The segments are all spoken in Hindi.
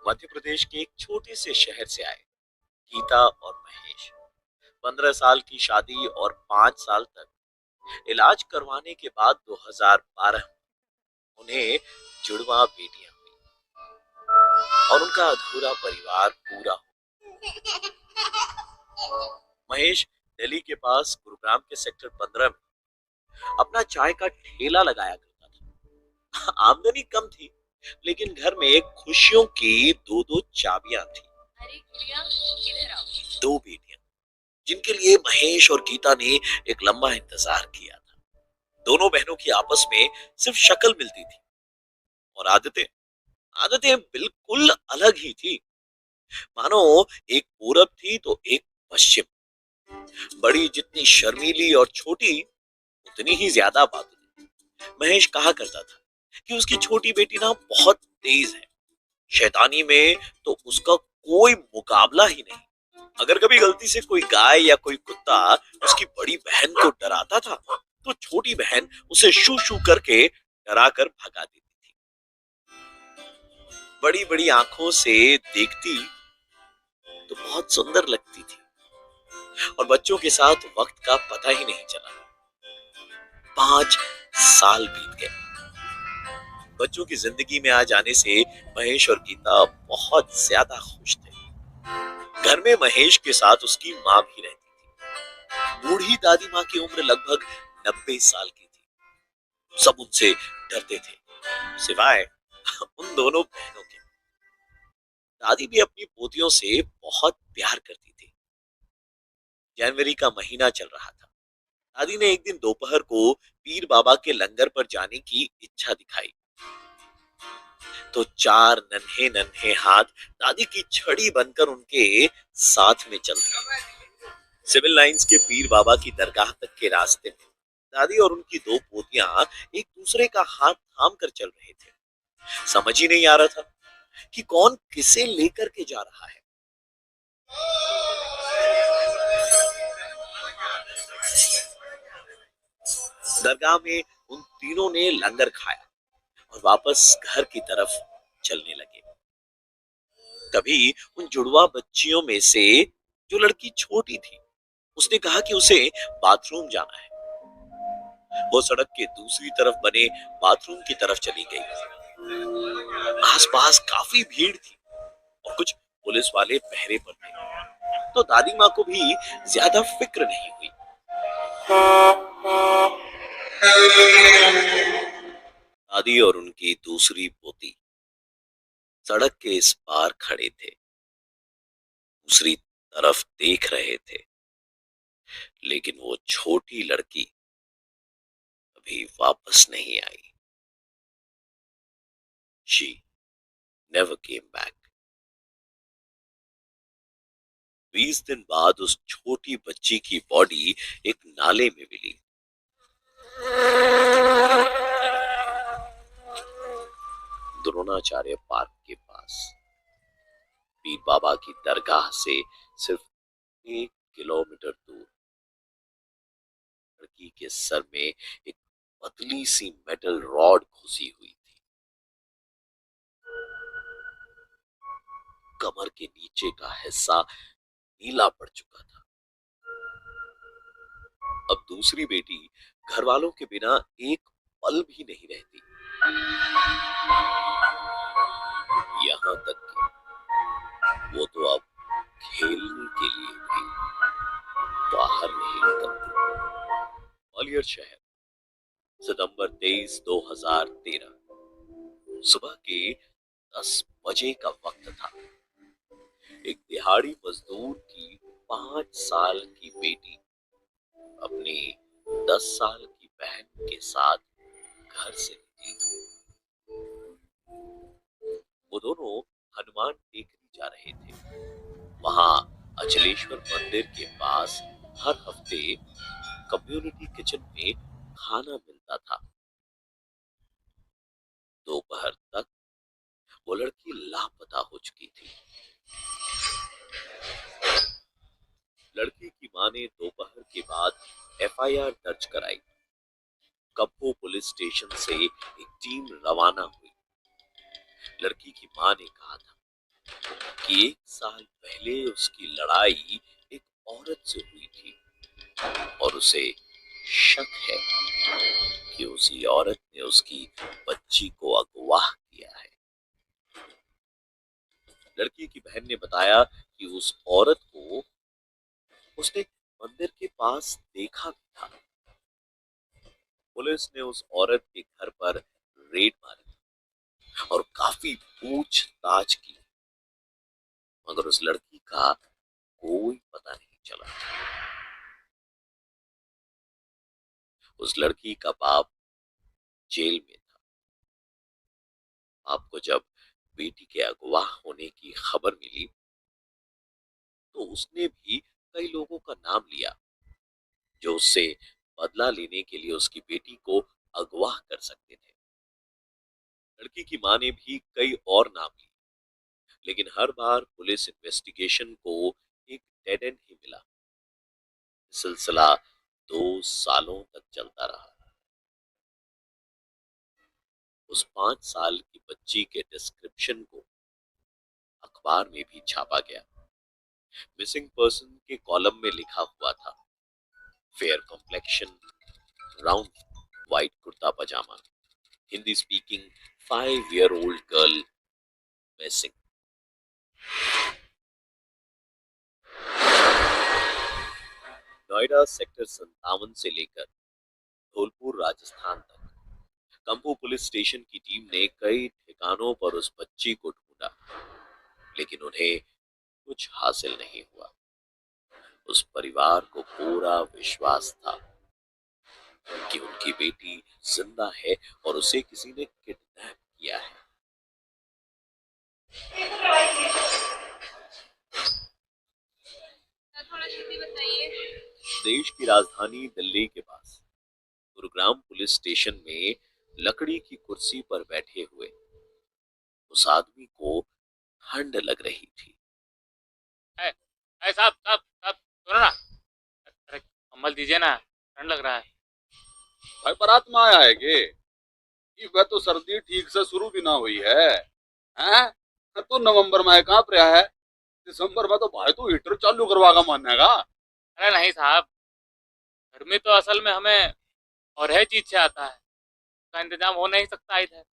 मध्य प्रदेश के एक छोटे से शहर से आए गीता और महेश। 15 साल की शादी और 5 साल तक इलाज करवाने के बाद 2012 में उन्हें जुड़वा बेटियां हुई और उनका अधूरा परिवार पूरा हो। महेश दिल्ली के पास गुरुग्राम के सेक्टर 15 में अपना चाय का ठेला लगाया करता था। आमदनी कम थी, लेकिन घर में खुशियों की दो दो चाबियां थी। अरे गुड़िया, इधर आओ। दो बेटियां जिनके लिए महेश और गीता ने एक लंबा इंतजार किया था। दोनों बहनों की आपस में सिर्फ शक्ल मिलती थी और आदतें आदतें बिल्कुल अलग ही थी। मानो एक पूरब थी तो एक पश्चिम। बड़ी जितनी शर्मीली और छोटी उतनी ही ज्यादा बातूनी। महेश कहा करता था कि उसकी छोटी बेटी ना बहुत तेज है, शैतानी में तो उसका कोई मुकाबला ही नहीं। अगर कभी गलती से कोई गाय या कोई कुत्ता उसकी बड़ी बहन को डराता था, तो छोटी बहन उसे शू शू करके डरा कर भगा देती थी। बड़ी बड़ी आंखों से देखती तो बहुत सुंदर लगती थी और बच्चों के साथ वक्त का पता ही नहीं चला। 5 साल बीत गए। बच्चों की जिंदगी में आ जाने से महेश और गीता बहुत ज्यादा खुश थे। घर में महेश के साथ उसकी माँ भी रहती थी। बूढ़ी दादी माँ की उम्र लगभग 90 साल की थी। सब उनसे डरते थे, सिवाय उन दोनों बहनों के। दादी भी अपनी पोतियों से बहुत प्यार करती थी। जनवरी का महीना चल रहा था। दादी ने एक दिन दोपहर को पीर बाबा के लंगर पर जाने की इच्छा दिखाई, तो 4 नन्हे नन्हे हाथ दादी की छड़ी बनकर उनके साथ में चल दिए। सिविल लाइंस के पीर बाबा की दरगाह तक के रास्ते में दादी और उनकी दो पोतियां एक दूसरे का हाथ थाम कर चल रहे थे। समझ ही नहीं आ रहा था कि कौन किसे लेकर के जा रहा है। दरगाह में उन तीनों ने लंगर खाया और वापस घर की तरफ चलने लगे। तभी उन जुड़वा बच्चियों में से जो लड़की छोटी थी, उसने कहा कि उसे बाथरूम जाना है। वो सड़क के दूसरी तरफ बने बाथरूम की तरफ चली गई। आसपास काफी भीड़ थी और कुछ पुलिस वाले पहरे पर थे, तो दादी माँ को भी ज्यादा फिक्र नहीं हुई। दादी और उनकी दूसरी पोती सड़क के इस पार खड़े थे, दूसरी तरफ देख रहे थे, लेकिन वो छोटी लड़की अभी वापस नहीं आई। She never came back. 20 दिन बाद उस छोटी बच्ची की बॉडी एक नाले में मिली। द्रोणाचार्य पार्क के पास, पीर बाबा की दरगाह से सिर्फ 1 किलोमीटर दूर। लड़की के सर में एक पतली सी मेटल रॉड घुसी हुई थी। कमर के नीचे का हिस्सा नीला पड़ चुका था। अब दूसरी बेटी घर वालों के बिना एक पल भी नहीं रहती। यहाँ तक कि वो तो अब खेलने के लिए भी बाहर नहीं निकलती। ग्वालियर शहर, सितंबर 23, 2013। सुबह के 10 बजे का वक्त था। एक दिहाड़ी मजदूर की 5 साल की बेटी अपनी 10 साल की बहन के साथ घर से निकली। वो दोनों हनुमान टेकरी जा रहे थे। वहां अचलेश्वर मंदिर के पास हर हफ्ते कम्युनिटी किचन में खाना मिलता था। दोपहर तक वो लड़की लापता हो चुकी थी। लड़की की मां ने दोपहर के बाद एफआईआर दर्ज कराई। कप्पू पुलिस स्टेशन से एक टीम रवाना हुई। लड़की की मां ने कहा था कि 1 साल पहले उसकी लड़ाई एक औरत से हुई थी और उसे शक है कि उसी औरत ने उसकी बच्ची को अगवा किया है। लड़की की बहन ने बताया कि उस औरत को उसने मंदिर के पास देखा भी था। पुलिस ने उस औरत के घर पर रेड मारी और काफी पूछताछ की, मगर उस लड़की का कोई पता नहीं चला। उस लड़की का बाप जेल में था। आपको जब बेटी के अगवा होने की खबर मिली तो उसने भी कई लोगों का नाम लिया जो उससे बदला लेने के लिए उसकी बेटी को अगवा कर सकते थे। लड़की की मां ने भी कई और नाम लिए, लेकिन हर बार पुलिस इन्वेस्टिगेशन को एक डेड एंड ही मिला। सिलसिला 2 सालों तक चलता रहा। उस 5 साल की बच्ची के डिस्क्रिप्शन को अखबार में भी छापा गया। मिसिंग पर्सन के कॉलम में लिखा हुआ था, fair complexion, round white kurta pajama, Hindi speaking 5 year old girl missing. Noida sector 57 से लेकर धौलपुर राजस्थान तक कंपू पुलिस स्टेशन की टीम ने कई ठिकानों पर उस बच्ची को ढूंढा, लेकिन उन्हें कुछ हासिल नहीं हुआ। उस परिवार को पूरा विश्वास था कि उनकी बेटी जिंदा है और उसे किसी ने किडनैप किया है। देश की राजधानी दिल्ली के पास गुरुग्राम पुलिस स्टेशन में लकड़ी की कुर्सी पर बैठे हुए उस आदमी को ठंड लग रही थी। साहब साहब साहब, सुनो ना। अरे कंबल दीजिए ना, ठंड लग रहा है। भाई बारात में आया है कि वह तो सर्दी ठीक से शुरू भी ना हुई है। हैं? तो नवंबर में कहाँ पे है? दिसंबर में तो भाई तू हीटर चालू करवागा मानेगा। अरे नहीं साहब, गर्मी तो असल में हमें और है चीज से आता है, उसका इंतजाम हो नहीं सकता इधर।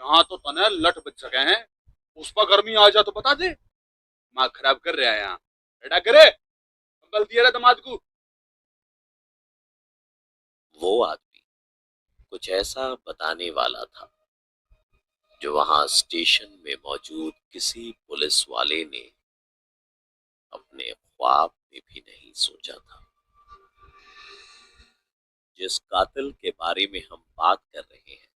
यहाँ तो तने लठ बच सके हैं, उस पर गर्मी आ जा तो बता दे। दिमाग खराब कर रहा है यहाँ। बेटा करे कंबल दिया दामाद को। वो आदमी कुछ ऐसा बताने वाला था जो वहां स्टेशन में मौजूद किसी पुलिस वाले ने अपने ख्वाब में भी नहीं सोचा था। जिस कातिल के बारे में हम बात कर रहे हैं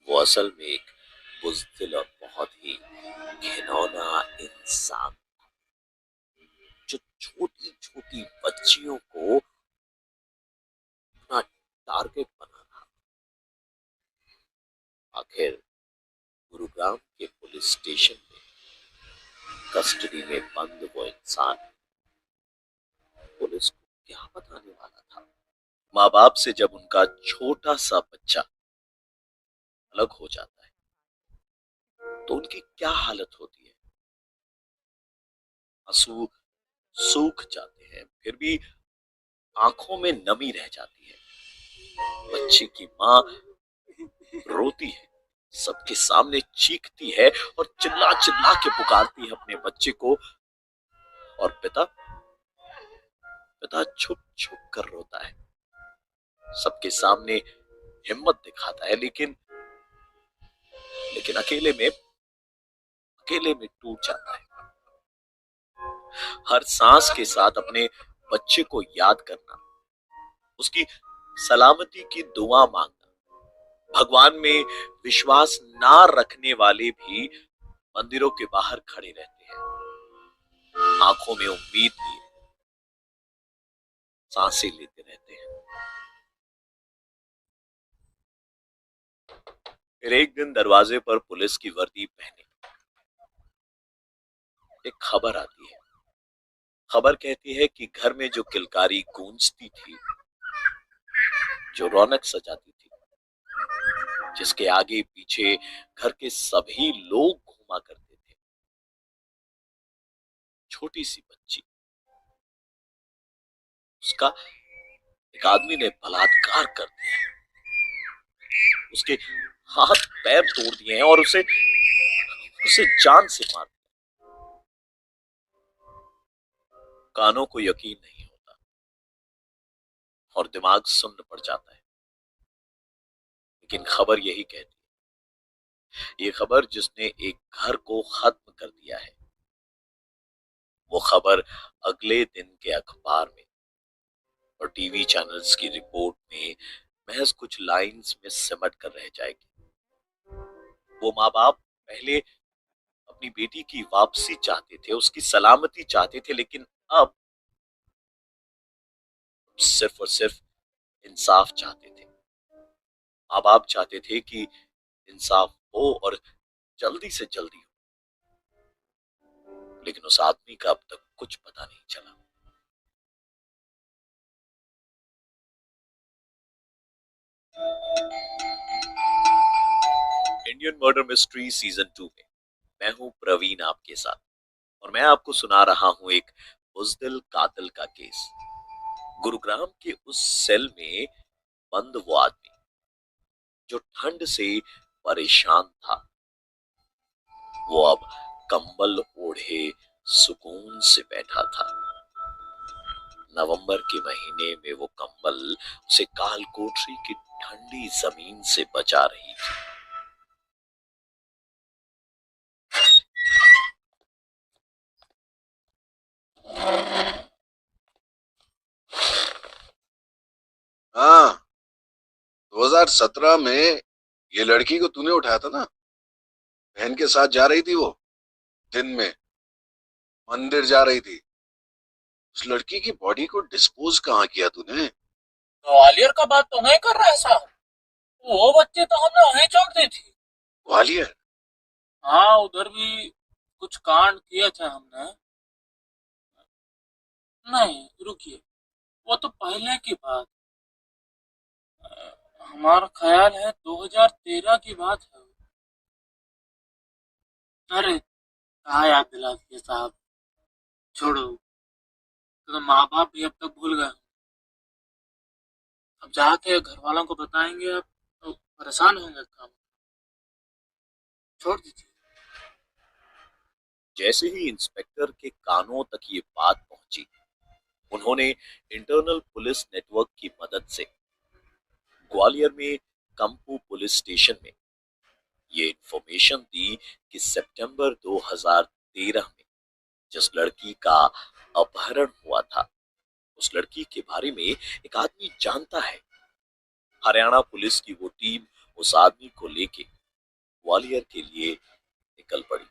वो असल में एक बुज़दिल और बहुत ही घिनौना इंसान जो छोटी छोटी बच्चियों को अपना टारगेट बना रहा। आखिर गुरुग्राम के पुलिस स्टेशन में कस्टडी में बंद वो इंसान पुलिस को क्या बताने वाला था। माँ बाप से जब उनका छोटा सा बच्चा अलग हो जाता है तो उनकी क्या हालत होती है। आंसू सूख जाते हैं, फिर भी आंखों में नमी रह जाती है। बच्चे की माँ रोती है, सबके सामने चीखती है और चिल्ला चिल्ला के पुकारती है अपने बच्चे को। और पिता पिता छुप छुप कर रोता है, सबके सामने हिम्मत दिखाता है, लेकिन लेकिन अकेले में टूट जाता है। हर सांस के साथ अपने बच्चे को याद करना, उसकी सलामती की दुआ मांगना। भगवान में विश्वास ना रखने वाले भी मंदिरों के बाहर खड़े रहते हैं, आंखों में उम्मीद लिए सांसें लेते रहते हैं। फिर एक दिन दरवाजे पर पुलिस की वर्दी पहने एक खबर आती है। खबर कहती है कि घर में जो किलकारी गूंजती थी, जो रौनक सजाती थी, जिसके आगे पीछे घर के सभी लोग घूमा करते थे, छोटी सी बच्ची, उसका एक आदमी ने बलात्कार कर दिया, उसके हाथ पैर तोड़ दिए हैं और उसे उसे जान से मार दिया। कानों को यकीन नहीं होता और दिमाग सुन्न पड़ जाता है, लेकिन खबर यही कहती है, ये खबर जिसने एक घर को खत्म कर दिया है, वो खबर अगले दिन के अखबार में और टीवी चैनल्स की रिपोर्ट में महज कुछ लाइंस में सिमट कर रह जाएगी। वो माँ बाप पहले अपनी बेटी की वापसी चाहते थे, उसकी सलामती चाहते थे, लेकिन अब सिर्फ और सिर्फ इंसाफ चाहते थे। माँ बाप चाहते थे कि इंसाफ हो और जल्दी से जल्दी हो, लेकिन उस आदमी का अब तक कुछ पता नहीं चला। इंडियन मर्डर मिस्ट्री सीजन 2 में मैं हूं प्रवीण आपके साथ और मैं आपको सुना रहा हूं एक बुज़दिल कातिल का केस। गुरुग्राम के उस सेल में बंद वो आदमी जो ठंड से परेशान था, वो अब कंबल ओढ़े सुकून से बैठा था। नवंबर के महीने में वो कंबल उसे कालकोठरी की ठंडी जमीन से बचा रही थी। हाँ, 2017 में ये लड़की को तूने उठाया था ना, बहन के साथ जा रही थी वो, दिन में मंदिर जा रही थी। उस लड़की की बॉडी को डिस्पोज कहाँ किया तूने? ग्वालियर का बात तो नहीं कर रहा है साहब? वो बच्चे तो हमने वहीं छोड़ दी थी। ग्वालियर? हाँ, उधर भी कुछ कांड किए थे हमने। नहीं, रुकिए, वो तो पहले की बात। हमारा ख्याल है 2013 की बात है। अरे कहाँ याद दिला दिए साहब, छोड़ो। तो माँ बाप भी अब तक भूल गए। अब जाके घर वालों को बताएंगे अब तो परेशान होंगे काम। छोड़ दीजिए। जैसे ही इंस्पेक्टर के कानों तक ये बात पहुंची, उन्होंने इंटरनल पुलिस नेटवर्क की मदद से ग्वालियर में कंपू पुलिस स्टेशन में ये इंफॉर्मेशन दी कि सितंबर 2013 में जिस लड़की का अपहरण हुआ था, उस लड़की के बारे में एक आदमी जानता है। हरियाणा पुलिस की वो टीम उस आदमी को लेके ग्वालियर के लिए निकल पड़ी।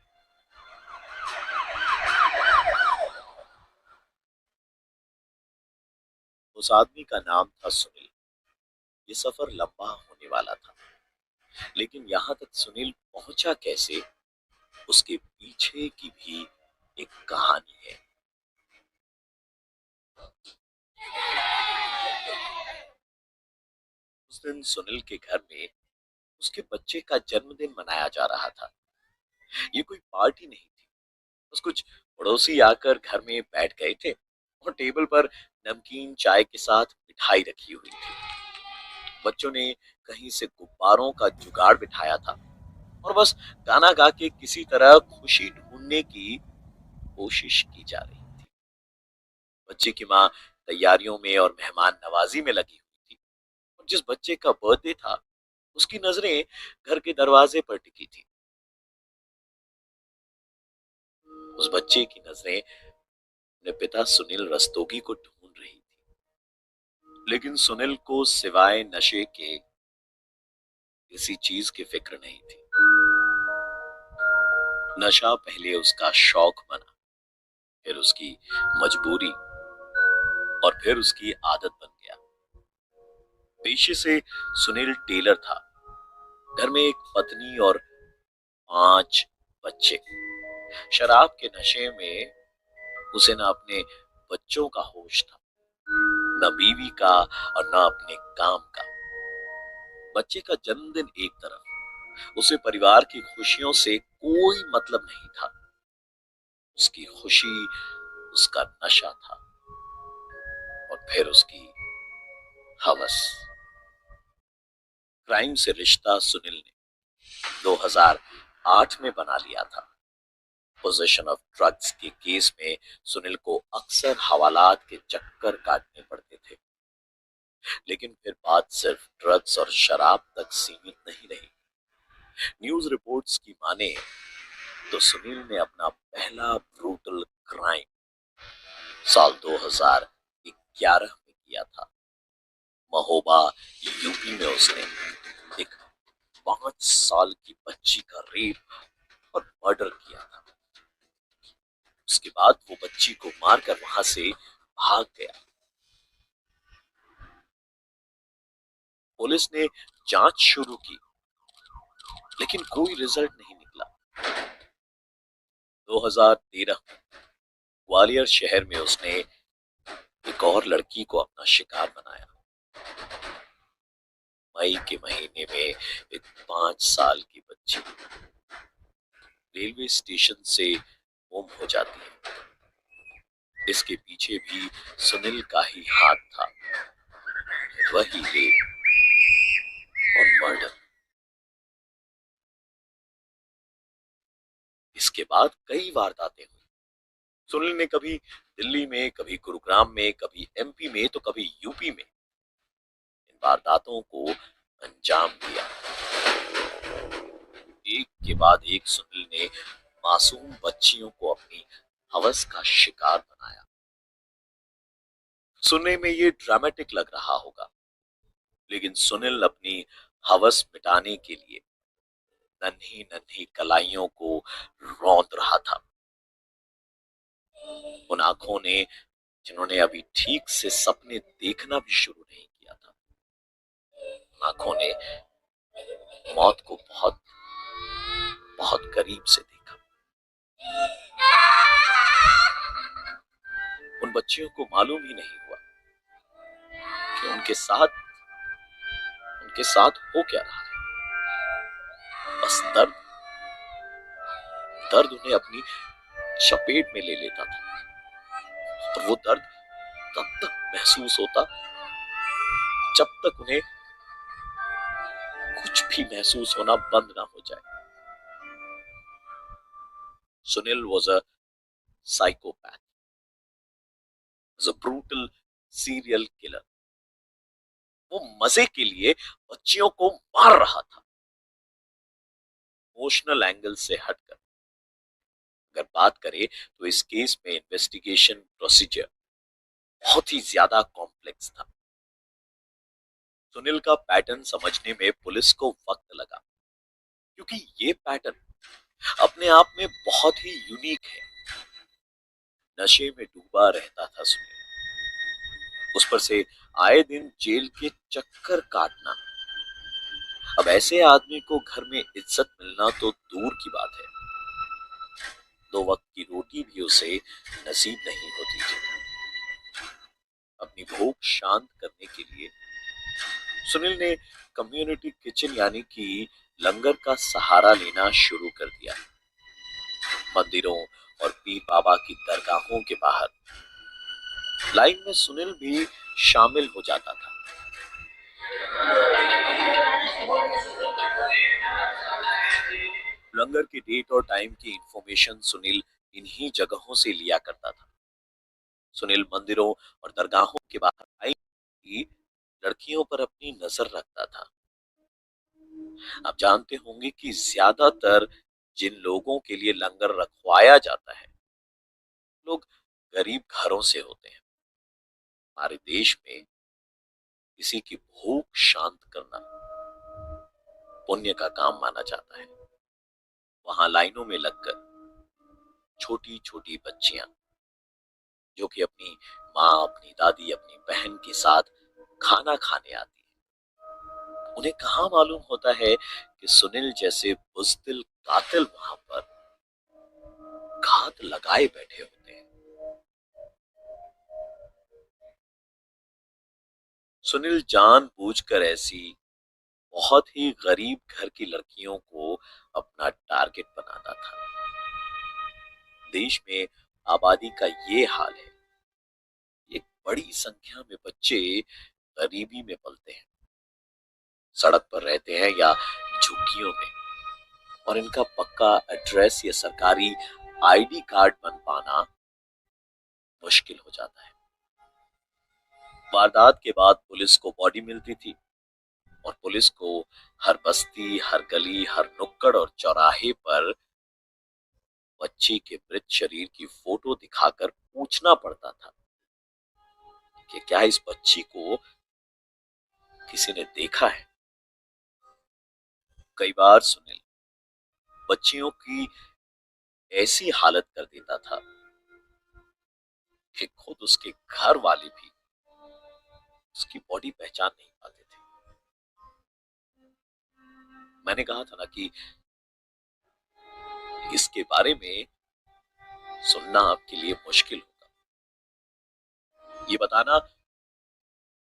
उस आदमी का नाम था सुनील। ये सफर लंबा होने वाला था, लेकिन यहां तक सुनील पहुंचा कैसे, उसके पीछे की भी एक कहानी है। उस दिन सुनील के घर में उसके बच्चे का जन्मदिन मनाया जा रहा था। ये कोई पार्टी नहीं थी, बस कुछ पड़ोसी आकर घर में बैठ गए थे और टेबल पर नमकीन चाय के साथ मिठाई रखी हुई थी। बच्चों ने कहीं से गुब्बारों का जुगाड़ बिठाया था और बस गाना गा के किसी तरह खुशी ढूंढने की कोशिश की जा रही थी। बच्चे की माँ तैयारियों में और मेहमान नवाजी में लगी हुई थी और जिस बच्चे का बर्थडे था, उसकी नजरें घर के दरवाजे पर टिकी थी। उस बच्चे की नजरें अपने पिता सुनील रस्तोगी को ढूंढ रही थी, लेकिन सुनील को सिवाय नशे के किसी चीज की फिक्र नहीं थी। नशा पहले उसका शौक बना, फिर उसकी मजबूरी और फिर उसकी आदत बन गया। पेशे से सुनील टेलर था। घर में एक पत्नी और 5 बच्चे। शराब के नशे में उसे न अपने बच्चों का होश था, न बीवी का और न अपने काम का। बच्चे का जन्मदिन एक तरफ, उसे परिवार की खुशियों से कोई मतलब नहीं था। उसकी खुशी, उसका नशा था, और फिर उसकी हवस। क्राइम से रिश्ता सुनील ने 2008 में बना लिया था। पोजेशन ऑफ ड्रग्स के केस में सुनील को अक्सर हवालात के चक्कर काटने पड़ते थे, लेकिन फिर बात सिर्फ ड्रग्स और शराब तक सीमित नहीं रही। न्यूज रिपोर्ट्स की माने तो सुनील ने अपना पहला ब्रूटल क्राइम साल 2011 में किया था। महोबा यूपी में उसने एक 5 साल की बच्ची का रेप और मर्डर किया था। उसके बाद वो बच्ची को मारकर वहां से भाग गया। पुलिस ने जांच शुरू की, लेकिन कोई रिजल्ट नहीं निकला। 2013 में ग्वालियर शहर में उसने एक और लड़की को अपना शिकार बनाया। मई के महीने में एक 5 साल की बच्ची रेलवे स्टेशन से गुम हो जाती है। इसके पीछे भी सुनील का ही हाथ था, वही रेप और मर्डर। इसके बाद कई वारदातें हुई। सुनील ने कभी दिल्ली में, कभी गुरुग्राम में, कभी एमपी में, तो कभी यूपी में इन वारदातों को अंजाम दिया। एक के बाद एक सुनील ने मासूम बच्चियों को अपनी हवस का शिकार बनाया। सुनने में ये ड्रामेटिक लग रहा होगा, लेकिन सुनील अपनी हवस मिटाने के लिए नन्ही नन्ही कलाइयों को रौंद रहा था। उन आंखों ने जिन्होंने अभी ठीक से सपने देखना भी शुरू नहीं किया था। उन आंखों ने मौत को बहुत बहुत करीब से देखा। उन बच्चियों को मालूम ही नहीं हुआ कि उनके साथ हो क्या रहा है। बस दर्द दर्द उन्हें अपनी चपेट में ले लेता था, और वो दर्द तब तक महसूस होता जब तक उन्हें कुछ भी महसूस होना बंद ना हो जाए। Sunil was a psychopath, was a brutal serial killer। वो मजे के लिए बच्चियों को मार रहा था। इमोशनल एंगल से हटकर अगर बात करें तो इस केस में इन्वेस्टिगेशन प्रोसीजर बहुत ही ज्यादा कॉम्प्लेक्स था। सुनील का पैटर्न समझने में पुलिस को वक्त लगा, क्योंकि ये पैटर्न अपने आप में बहुत ही यूनिक है। नशे में डूबा रहता था सुनील, उस पर से आए दिन जेल के चक्कर काटना। अब ऐसे आदमी को घर में इज्जत मिलना तो दूर की बात है, 2 वक्त की रोटी भी उसे नसीब नहीं होती थी। अपनी भूख शांत करने के लिए सुनील ने कम्युनिटी किचन यानी कि लंगर का सहारा लेना शुरू कर दिया। मंदिरों और पीर बाबा की दरगाहों के बाहर लाइन में सुनील भी शामिल हो जाता था। लंगर की डेट और टाइम की इंफॉर्मेशन सुनील इन्हीं जगहों से लिया करता था। सुनील मंदिरों और दरगाहों के बाहर आई लड़कियों पर अपनी नजर रखता था। आप जानते होंगे कि ज्यादातर जिन लोगों के लिए लंगर रखवाया जाता है, लोग गरीब घरों से होते हैं। हमारे देश में किसी की भूख शांत करना पुण्य का काम माना जाता है। वहां लाइनों में लगकर छोटी छोटी बच्चियां जो कि अपनी माँ, अपनी दादी, अपनी बहन के साथ खाना खाने आती है, उन्हें कहाँ मालूम होता है कि सुनील जैसे बुज़दिल कातिल वहां पर घात लगाए बैठे होते हैं। सुनील जानबूझकर ऐसी बहुत ही गरीब घर की लड़कियों को अपना टारगेट बनाता था। देश में आबादी का ये हाल है। एक बड़ी संख्या में बच्चे गरीबी में पलते हैं, सड़क पर रहते हैं या झुग्गियों में, और इनका पक्का एड्रेस या सरकारी आईडी कार्ड बन पाना मुश्किल हो जाता है। वारदात के बाद पुलिस को बॉडी मिलती थी और पुलिस को हर बस्ती, हर गली, हर नुक्कड़ और चौराहे पर बच्ची के मृत शरीर की फोटो दिखाकर पूछना पड़ता था कि क्या इस बच्ची को किसी ने देखा है। कई बार सुनील बच्चियों की ऐसी हालत कर देता था कि खुद उसके घर वाले भी उसकी बॉडी पहचान नहीं पाते थे। मैंने कहा था ना कि इसके बारे में सुनना आपके लिए मुश्किल होगा। ये बताना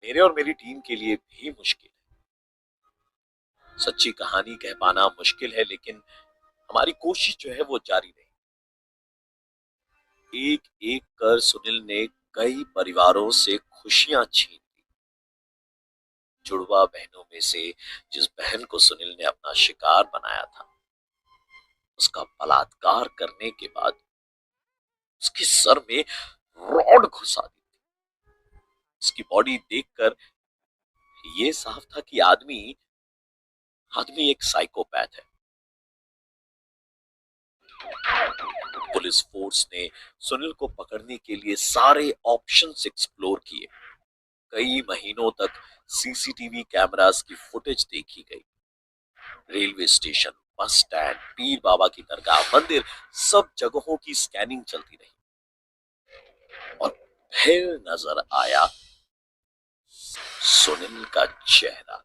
मेरे और मेरी टीम के लिए भी मुश्किल है। सच्ची कहानी कह पाना मुश्किल है, लेकिन हमारी कोशिश जो है वो जारी रही। एक एक कर सुनील ने कई परिवारों से खुशियां छीन ली। जुड़वा बहनों में से जिस बहन को सुनील ने अपना शिकार बनाया था, उसका बलात्कार करने के बाद उसके सर में रॉड घुसा दी थी। उसकी बॉडी देखकर ये साफ था कि आदमी एक साइकोपैथ है। पुलिस फोर्स ने सुनील को पकड़ने के लिए सारे ऑप्शंस एक्सप्लोर किए। कई महीनों तक सीसीटीवी कैमरास की फुटेज देखी गई। रेलवे स्टेशन, बस स्टैंड, पीर बाबा की दरगाह, मंदिर, सब जगहों की स्कैनिंग चलती रही। और फिर नजर आया सुनील का चेहरा।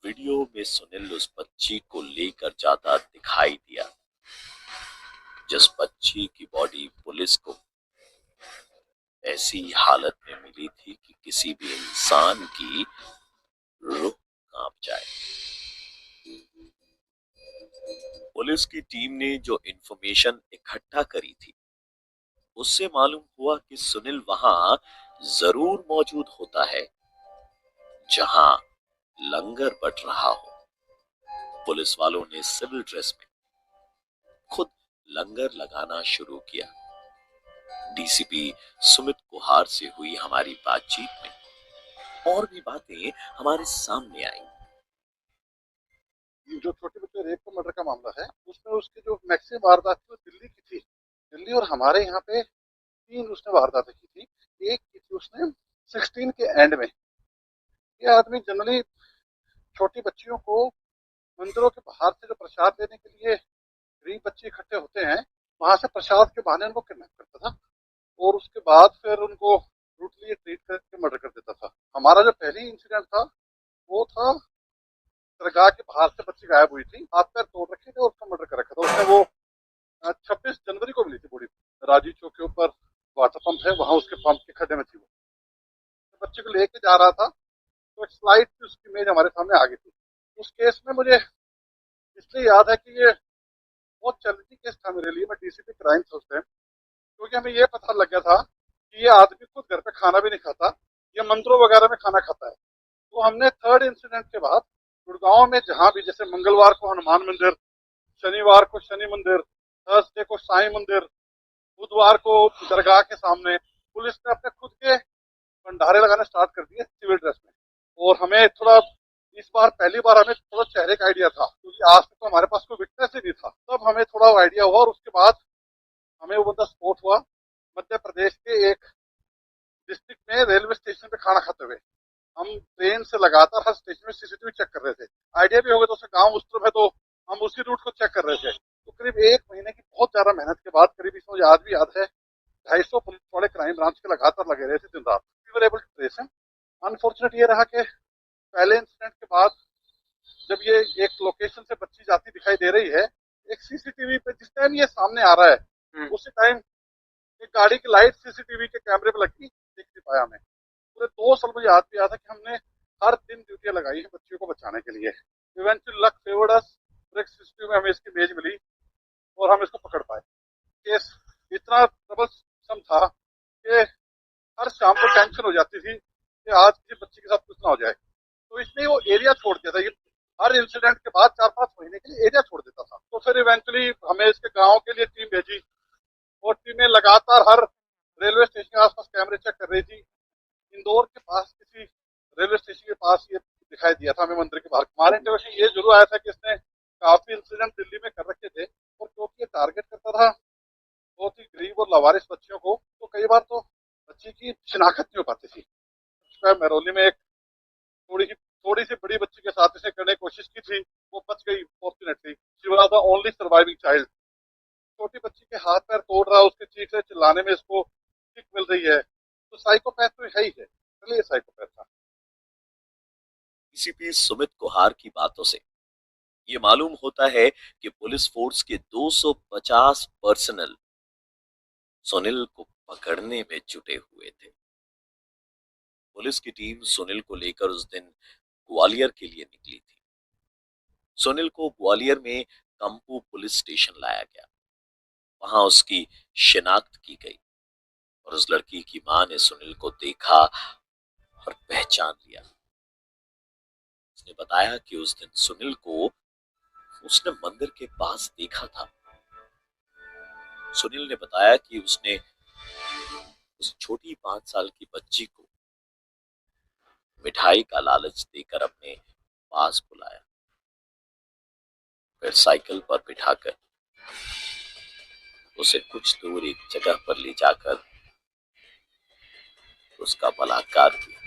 वीडियो में सुनील उस बच्ची को लेकर जाता दिखाई दिया जिस बच्ची की बॉडी पुलिस को ऐसी हालत में मिली थी कि किसी भी इंसान की रूह कांप जाए। पुलिस की टीम ने जो इंफॉर्मेशन इकट्ठा करी थी, उससे मालूम हुआ कि सुनील वहां जरूर मौजूद होता है जहां लंगर बट रहा हो। पुलिस वालों ने सिविल ड्रेस में खुद लंगर लगाना शुरू किया। डीसीपी सुमित कुहार से हुई हमारी बातचीत में और भी बातें हमारे सामने आई। जो छोटे बच्चे रेप का मर्डर का मामला है, उसमें उसकी जो मैक्सिमम वारदात थी वो दिल्ली की थी। दिल्ली और हमारे यहाँ पे 3 उसने वारदातें की थी। एक की थी उसने 16 के एंड में। ये आदमी जनरली छोटी बच्चियों को मंदिरों के बाहर से जो प्रसाद लेने के लिए गरीब बच्चे इकट्ठे होते हैं, वहां से प्रसाद के बहाने उनको किडनैप करता था और उसके बाद फिर उनको ब्रूटली ट्रीट करके मर्डर कर देता था। हमारा जो पहली इंसिडेंट था वो था दरगाह के बाहर से बच्ची गायब हुई थी, हाथ पैर तोड़ रखे थे और उसका मर्डर कर रखा था। उसने वो 26 जनवरी को मिली थी बॉडी। राजी चौक के ऊपर वाटर पंप है, वहां उसके पंप के खड्डे में थी। वो बच्चे को लेके जा रहा था तो एक स्लाइड की उसकी इमेज हमारे सामने आ गई थी। उस केस में मुझे इसलिए याद है कि ये बहुत चैलेंजिंग केस था मेरे लिए। मैं डीसीपी क्राइम था उस टाइम, क्योंकि हमें ये पता लग गया था कि ये आदमी खुद घर पे खाना भी नहीं खाता, ये मंदिरों वगैरह में खाना खाता है। तो हमने थर्ड इंसिडेंट के बाद गुड़गांव में जहां भी, जैसे मंगलवार को हनुमान मंदिर, शनिवार को शनि मंदिर, थर्सडे को साईं मंदिर, बुधवार को दरगाह के सामने, पुलिस ने अपने खुद के भंडारे लगाने स्टार्ट कर दिए सिविल ड्रेस में। और हमें थोड़ा इस बार पहली बार हमें थोड़ा चेहरे का आइडिया था, क्योंकि आज तक तो हमारे पास कोई विटनेस ही नहीं था। तब हमें थोड़ा आइडिया हुआ और उसके बाद हमें वो बंदा स्पॉट हुआ मध्य प्रदेश के एक डिस्ट्रिक्ट में रेलवे स्टेशन पे खाना खाते हुए। हम ट्रेन से लगातार हर स्टेशन में सीसीटीवी चेक कर रहे थे। आइडिया भी हो गया तो उसका गाँव उस तरफ है, तो हम उसी रूट को चेक कर रहे थे। तो करीब 1 महीने की बहुत ज्यादा मेहनत के बाद, करीब इसमें याद भी याद है 250 पुलिस वाले क्राइम ब्रांच के लगातार लगे रहे थे दिन रात। We were able to trace him. Unfortunate ये रहा कि पहले इंसिडेंट के बाद जब ये एक लोकेशन से बच्ची जाती दिखाई दे रही है, एक सीसीटीवी पे जिस टाइम ये सामने आ रहा है उसी टाइम एक गाड़ी की लाइट सीसीटीवी के कैमरे पे लगी, देख नहीं पाया हमें। पूरे 2 साल मुझे याद भी याद है कि हमने हर दिन ड्यूटियां लगाई है बच्चियों को बचाने के लिए। इवेंचुअली लक फेवर्ड अस, एक सीसीटीवी में हमें इसकी इमेज मिली और हम इसको पकड़ पाए। केस इतना ट्रबलसम था कि हर शाम को टेंशन हो जाती थी कि आज किसी बच्चे के साथ कुछ ना हो जाए। तो इसलिए वो एरिया छोड़ दिया था। ये हर इंसिडेंट के बाद 4-5 महीने के लिए एरिया छोड़ देता था। तो फिर इवेंचुअली हमें इसके गांव के लिए टीम भेजी और टीमें लगातार हर रेलवे स्टेशन के आसपास कैमरे चेक कर रही थी। इंदौर के पास किसी रेलवे स्टेशन के पास ये दिखाई दिया था हमें मंदिर के बाहर। हमारे इंटरव्यू ये जरूर आया था कि इसने काफी इंसिडेंट दिल्ली में कर रखे थे और क्योंकि ये टारगेट करता था बहुत ही गरीब और लावारिस बच्चियों को, तो कई बार तो बच्ची की शिनाख्त नहीं हो पाती थी। महरौली में एक थोड़ी सी बड़ी बच्ची के साथ इसे करने की कोशिश की थी, वो बच गई fortunately. She was the only surviving child. छोटी बच्ची के हाथ पैर तोड़ रहा, उसके चीख से चिल्लाने में इसको किक मिल रही है। तो साइकोपैथ तो है ही है, चलिए साइकोपैथ था। डीसीपी सुमित कुहार की बातों से ये मालूम होता है कि पुलिस फोर्स के 250 पर्सनल सुनील को पकड़ने में जुटे हुए थे। पुलिस की टीम सुनील को लेकर उस दिन ग्वालियर के लिए निकली थी। सुनील को ग्वालियर में कंपू पुलिस स्टेशन लाया गया। वहां उसकी शिनाख्त की गई और उस लड़की की मां ने सुनील को देखा और पहचान लिया। उसने बताया कि उस दिन सुनील को उसने मंदिर के पास देखा था। सुनील ने बताया कि उसने उस छोटी 5 साल की बच्ची को मिठाई का लालच देकर अपने पास बुलाया, फिर साइकिल पर बिठाकर उसे कुछ दूर एक जगह पर ले जाकर उसका बलात्कार किया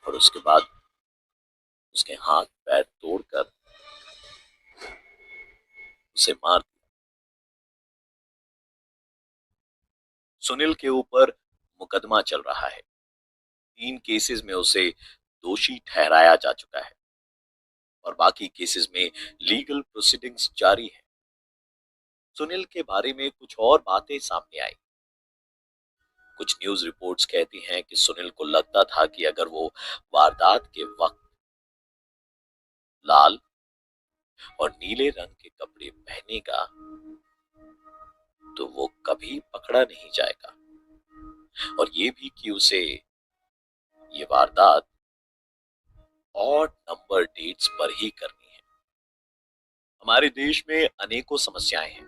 और उसके बाद उसके हाथ पैर तोड़कर उसे मार दिया। सुनील के ऊपर मुकदमा चल रहा है। 3 केसेस में उसे दोषी ठहराया जा चुका है और बाकी केसेस में लीगल प्रोसीडिंग्स जारी है। सुनील के बारे में कुछ और बातें सामने आई। कुछ न्यूज रिपोर्ट्स कहती हैं कि सुनील को लगता था कि अगर वो वारदात के वक्त लाल और नीले रंग के कपड़े पहनेगा तो वो कभी पकड़ा नहीं जाएगा, और ये भी कि उसे ये वारदात ऑड नंबर डेट्स पर ही करनी है। हमारे देश में अनेकों समस्याएं हैं,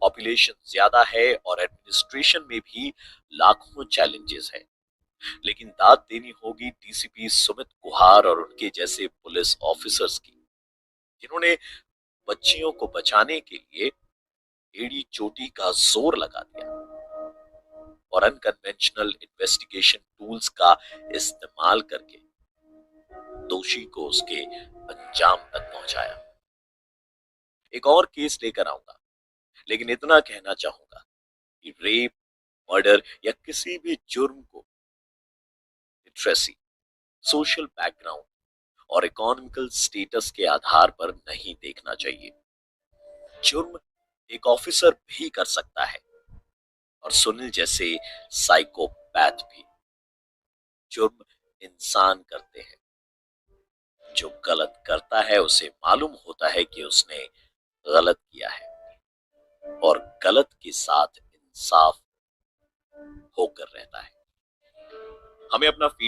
पॉपुलेशन ज्यादा है और एडमिनिस्ट्रेशन में भी लाखों चैलेंजेस हैं, लेकिन दाद देनी होगी डीसीपी सुमित कुहार और उनके जैसे पुलिस ऑफिसर्स की, जिन्होंने बच्चियों को बचाने के लिए एड़ी चोटी का जोर लगा दिया और अनकन्वेंशनल इन्वेस्टिगेशन टूल्स का इस्तेमाल करके दोषी को उसके अंजाम तक पहुंचाया। एक और केस लेकर आऊंगा, लेकिन इतना कहना चाहूंगा कि रेप, मर्डर या किसी भी जुर्म को लिटरेसी, सोशल बैकग्राउंड और इकोनॉमिकल स्टेटस के आधार पर नहीं देखना चाहिए। जुर्म एक ऑफिसर भी कर सकता है और सुनील जैसे साइकोपैथ भी। जुर्म इंसान करते हैं। जो गलत करता है उसे मालूम होता है कि उसने गलत किया है और गलत के साथ इंसाफ होकर रहता है। हमें अपना फीड